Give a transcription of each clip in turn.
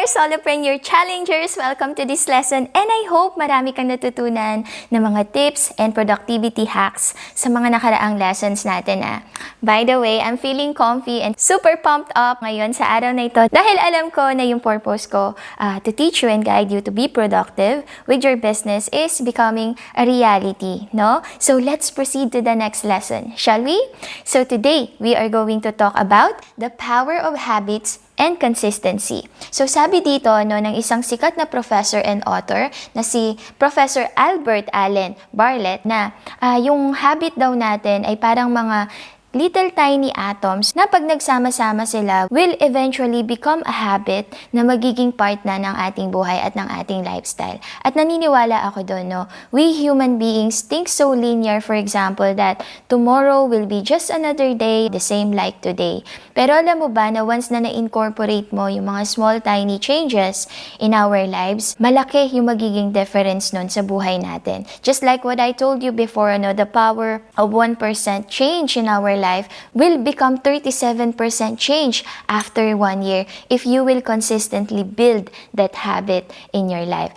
there, Solopreneur Challengers! Welcome to this lesson and I hope marami kang natutunan ng mga tips and productivity hacks sa mga nakaraang lessons natin. By the way, I'm feeling comfy and super pumped up ngayon sa araw na ito dahil alam ko na yung purpose ko to teach you and guide you to be productive with your business is becoming a reality, no? So let's proceed to the next lesson, shall we? So today, we are going to talk about the power of habits and consistency. So sabi dito ng isang sikat na professor and author na si Professor Albert Allen Bartlett na yung habit daw natin ay parang mga little tiny atoms na pag nagsama-sama sila will eventually become a habit na magiging part na ng ating buhay at ng ating lifestyle. At naniniwala ako doon, no? We human beings think so linear, for example, that tomorrow will be just another day, the same like today. Pero alam mo ba na once na na-incorporate mo yung mga small tiny changes in our lives, malaki yung magiging difference nun sa buhay natin. Just like what I told you before, the power of 1% change in our life will become 37% change after 1 year if you will consistently build that habit in your life.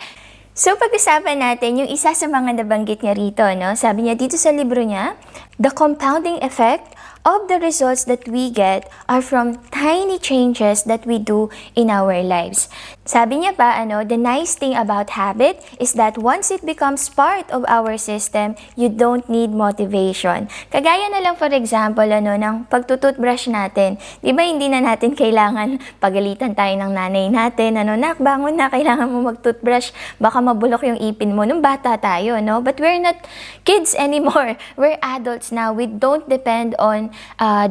So pag-usapan natin yung isa sa mga nabanggit niya rito, no? Sabi niya dito sa libro niya, the compounding effect of the results that we get are from tiny changes that we do in our lives. Sabi niya pa, the nice thing about habit is that once it becomes part of our system, you don't need motivation. Kagaya na lang for example, ng pagtututbrush natin. Di ba hindi na natin kailangan pagalitan tayo ng nanay natin, nak, bangon na, kailangan mo magtutbrush, baka mabulok yung ipin mo. Nung bata tayo, no? But we're not kids anymore. We're adults now. We don't depend on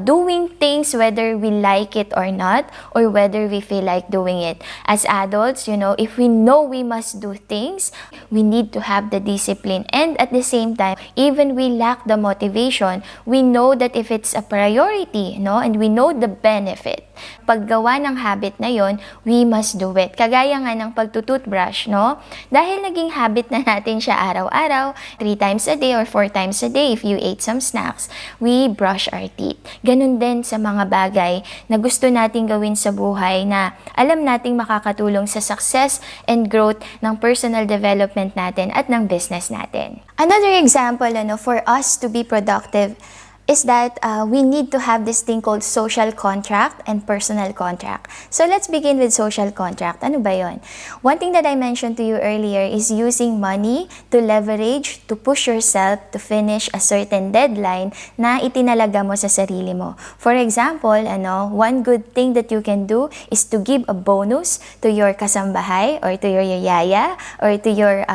doing things whether we like it or not, or whether we feel like doing it. As adults, if we know we must do things, we need to have the discipline. And at the same time, even we lack the motivation, we know that if it's a priority, and we know the benefit, paggawa ng habit na yon, we must do it. Kagaya nga ng pagtututbrush, no? Dahil naging habit na natin siya araw-araw, 3 times a day or 4 times a day if you ate some snacks, we brush our teeth. Ganun din sa mga bagay na gusto nating gawin sa buhay na alam nating makakatulong sa success and growth ng personal development natin at ng business natin. Another example, for us to be productive is that we need to have this thing called social contract and personal contract. So let's begin with social contract. Ano ba yon? One thing that I mentioned to you earlier is using money to leverage, to push yourself to finish a certain deadline na itinalaga mo sa sarili mo. For example, one good thing that you can do is to give a bonus to your kasambahay or to your yaya or to your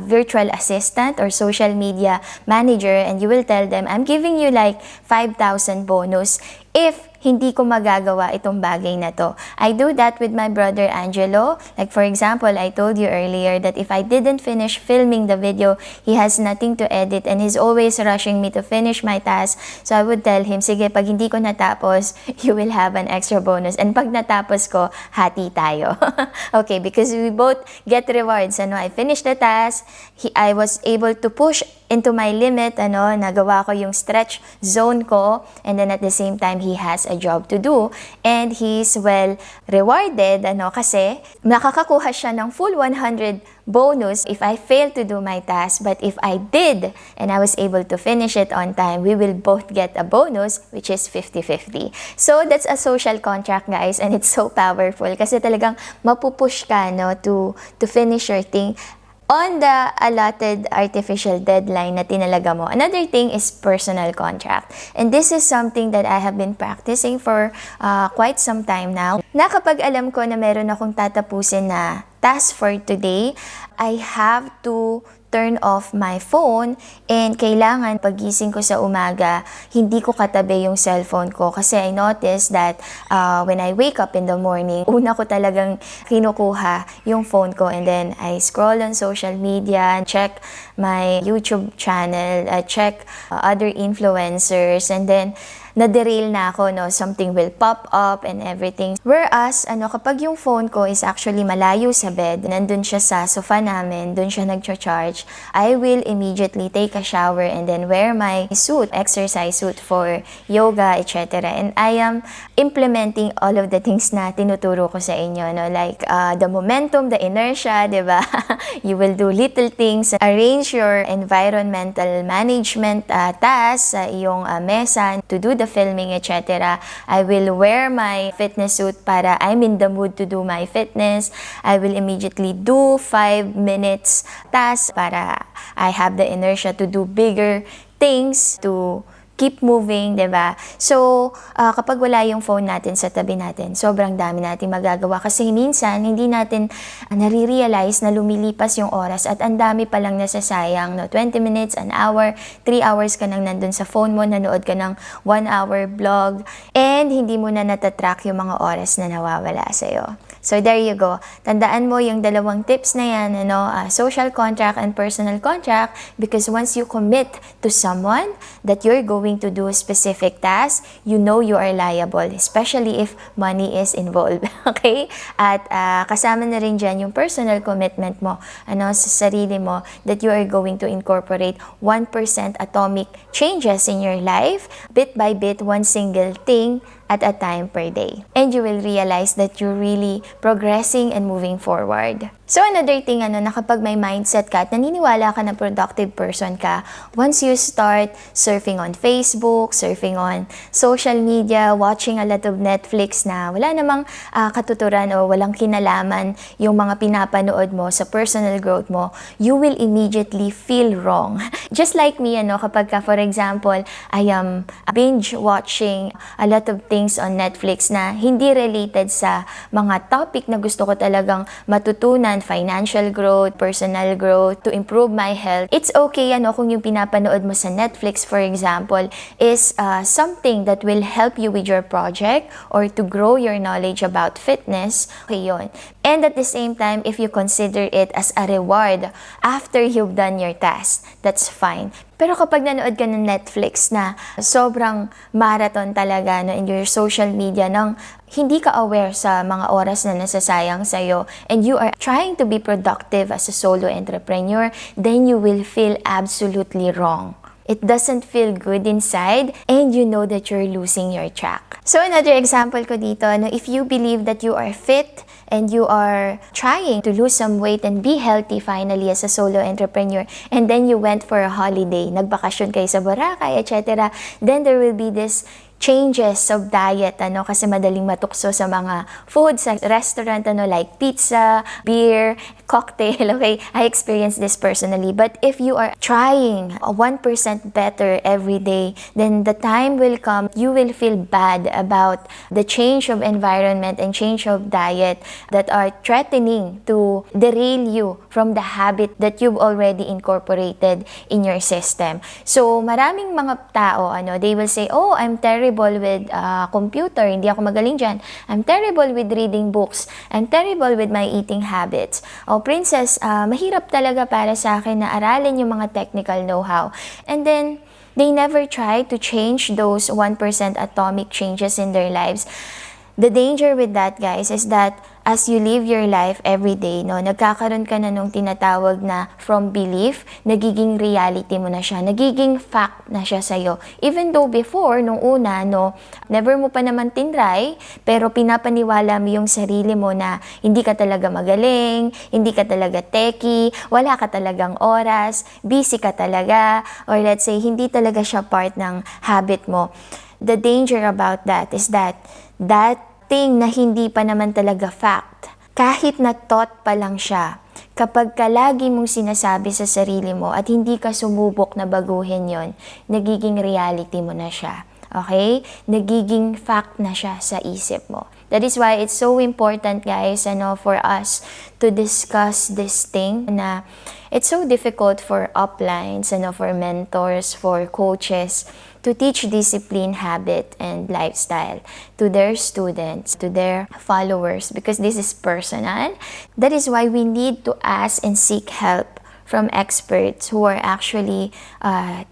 virtual assistant or social media manager, and you will tell them, I'm giving you like 5,000 bonus if hindi ko magagawa itong bagay na to. I do that with my brother Angelo. Like for example, I told you earlier that if I didn't finish filming the video, he has nothing to edit and he's always rushing me to finish my task. So I would tell him, sige, pag hindi ko natapos, you will have an extra bonus. And pag natapos ko, hati tayo. Okay, because we both get rewards. I finished the task, I was able to push into my limit, nagawa ko yung stretch zone ko, and then at the same time, he has a job to do, and he's well rewarded, kasi nakakakuha siya ng full 100 bonus if I fail to do my task, but if I did, and I was able to finish it on time, we will both get a bonus, which is 50-50. So, that's a social contract, guys, and it's so powerful, kasi talagang mapupush ka, to finish your thing on the allotted artificial deadline na tinalaga mo. Another thing is personal contract. And this is something that I have been practicing for quite some time now. Na kapag alam ko na meron akong tatapusin na task for today, I have to turn off my phone, and kailangan pagising ko sa umaga, hindi ko katabi yung cellphone ko kasi I noticed that when I wake up in the morning, una ko talagang kinukuha yung phone ko, and then I scroll on social media, check my YouTube channel, check other influencers, and then na-derail na ako, no? Something will pop up and everything. Whereas, kapag yung phone ko is actually malayo sa bed, nandun siya sa sofa namin, dun siya nag-charge, I will immediately take a shower and then wear my suit, exercise suit for yoga, etc. And I am implementing all of the things na tinuturo ko sa inyo, no? Like the momentum, the inertia, di ba? You will do little things, arrange your environmental management tasks sa iyong mesa to do the filming, etc. I will wear my fitness suit para I'm in the mood to do my fitness. I will immediately do 5 minutes task para I have the inertia to do bigger things, to keep moving, diba? So, kapag wala yung phone natin sa tabi natin, sobrang dami natin magagawa kasi minsan hindi natin nare-realize na lumilipas yung oras at ang dami palang nasasayang, no? 20 minutes, an hour, 3 hours ka nang nandun sa phone mo, nanood ka ng 1 hour vlog, and hindi mo na natatrack yung mga oras na nawawala sa'yo. So, there you go. Tandaan mo yung dalawang tips na yan, social contract and personal contract, because once you commit to someone that you're going to do a specific task, you know you are liable, especially if money is involved. Okay? At kasama na rin dyan yung personal commitment mo sa sarili mo that you are going to incorporate 1% atomic changes in your life, bit by bit, one single thing at a time per day. And you will realize that you're really progressing and moving forward. So another thing, na kapag may mindset ka at naniniwala ka na productive person ka, once you start surfing on Facebook, surfing on social media, watching a lot of Netflix na wala namang katuturan o walang kinalaman yung mga pinapanood mo sa personal growth mo, you will immediately feel wrong. Just like me, kapag ka, for example, I am binge watching a lot of things on Netflix na hindi related sa mga topic na gusto ko talagang matutunan, financial growth, personal growth, to improve my health. It's okay kung yung pinapanood mo sa Netflix, for example, is something that will help you with your project or to grow your knowledge about fitness. Okay yun. And at the same time, if you consider it as a reward after you've done your task, that's fine. Pero kapag nanood ka ng Netflix na sobrang marathon talaga in your social media nang hindi ka aware sa mga oras na nasasayang sa'yo and you are trying to be productive as a solo entrepreneur, then you will feel absolutely wrong. It doesn't feel good inside and you know that you're losing your track. So another example ko dito, if you believe that you are fit and you are trying to lose some weight and be healthy finally as a solo entrepreneur, and then you went for a holiday, nagbakasyon kayo sa Boracay, etc., then there will be this changes of diet, kasi madaling matukso sa mga food sa restaurant, like pizza, beer, cocktail, okay? I experienced this personally. But if you are trying 1% better every day, then the time will come, you will feel bad about the change of environment and change of diet that are threatening to derail you from the habit that you've already incorporated in your system. So, maraming mga tao, they will say, oh, I'm terrible with computer, hindi ako magaling dyan. I'm terrible with reading books. I'm terrible with my eating habits. Oh, princess, mahirap talaga para sa akin na aralin yung mga technical know-how. And then, they never try to change those 1% atomic changes in their lives. The danger with that, guys, is that as you live your life every day, nagkakaroon ka na nung tinatawag na from belief, nagiging reality mo na siya, nagiging fact na siya sa'yo. Even though before, nung una, never mo pa naman tinry, pero pinapaniwala mo yung sarili mo na hindi ka talaga magaling, hindi ka talaga techie, wala ka talagang oras, busy ka talaga, or let's say, hindi talaga siya part ng habit mo. The danger about that is that thing na hindi pa naman talaga fact, kahit na thought pa lang siya, kapag ka lagi mong sinasabi sa sarili mo at hindi ka sumubok na baguhin yon, nagiging reality mo na siya. Okay? Nagiging fact na siya sa isip mo. That is why it's so important, guys, for us to discuss this thing na it's so difficult for uplines, for mentors, for coaches to teach discipline, habit, and lifestyle to their students, to their followers, because this is personal. That is why we need to ask and seek help from experts who are actually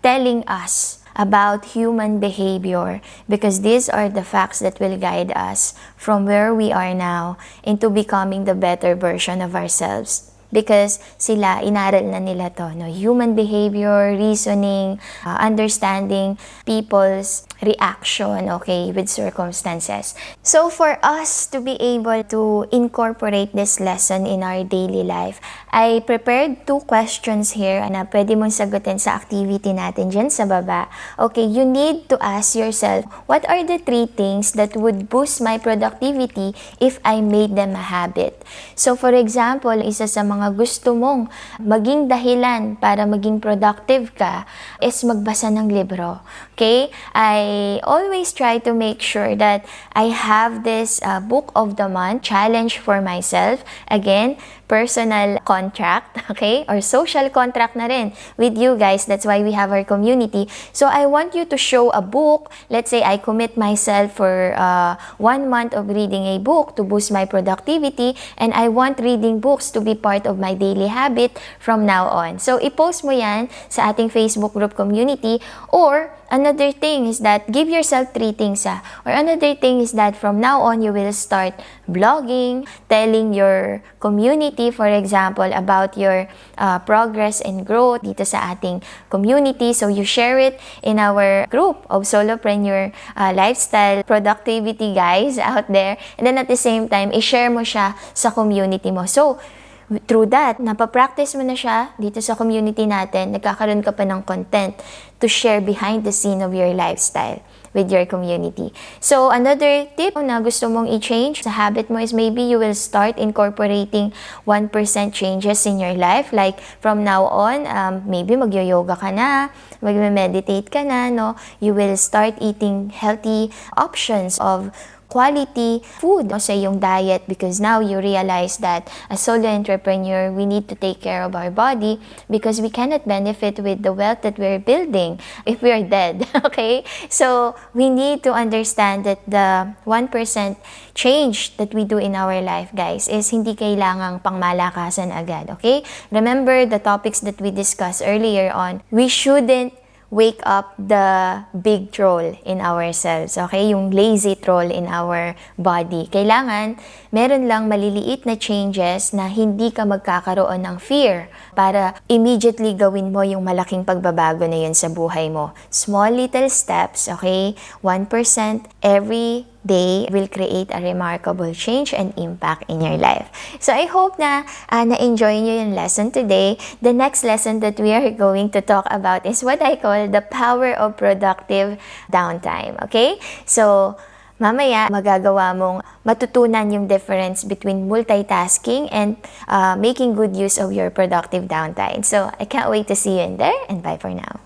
telling us about human behavior because these are the facts that will guide us from where we are now into becoming the better version of ourselves. Because sila, inaral na nila to, no? Human behavior, reasoning, understanding people's reaction, okay, with circumstances. So for us to be able to incorporate this lesson in our daily life, I prepared 2 questions here na pwede mong sagutin sa activity natin dyan sa baba. Okay, you need to ask yourself, what are the 3 things that would boost my productivity if I made them a habit? So for example, isa sa mga gusto mong maging dahilan para maging productive ka is magbasa ng libro. Okay? I always try to make sure that I have this book of the month challenge for myself. Again, personal contract, okay? Or social contract na rin with you guys. That's why we have our community. So I want you to show a book. Let's say I commit myself for 1 month of reading a book to boost my productivity, and I want reading books to be part of my daily habit from now on. So i-post mo yan sa ating Facebook group community. Or another thing is that give yourself 3 things. Or another thing is that from now on you will start blogging, telling your community, for example, about your progress and growth dito sa ating community. So you share it in our group of Solopreneur lifestyle productivity guys out there. And then at the same time, i-share mo siya sa community mo. So through that, napapractice mo na siya dito sa community natin, nagkakaroon ka pa ng content to share behind the scene of your lifestyle with your community. So, another tip na gusto mong i-change sa habit mo is maybe you will start incorporating 1% changes in your life. Like, from now on, maybe magyo-yoga ka na, mag-meditate ka na, no? You will start eating healthy options of quality food sa iyong diet because now you realize that as solo entrepreneur, we need to take care of our body because we cannot benefit with the wealth that we're building if we are dead, okay? So, we need to understand that the 1% change that we do in our life, guys, is hindi kailangang pangmalakasan agad, okay? Remember the topics that we discussed earlier on. We shouldn't wake up the big troll in ourselves, okay? Yung lazy troll in our body. Kailangan, meron lang maliliit na changes na hindi ka magkakaroon ng fear para immediately gawin mo yung malaking pagbabago na yun sa buhay mo. Small little steps, okay? 1% every day will create a remarkable change and impact in your life. So I hope na na-enjoy nyo yung lesson today. The next lesson that we are going to talk about is what I call the power of productive downtime. Okay? So, mamaya magagawa mong matutunan yung difference between multitasking and making good use of your productive downtime. So, I can't wait to see you in there, and bye for now.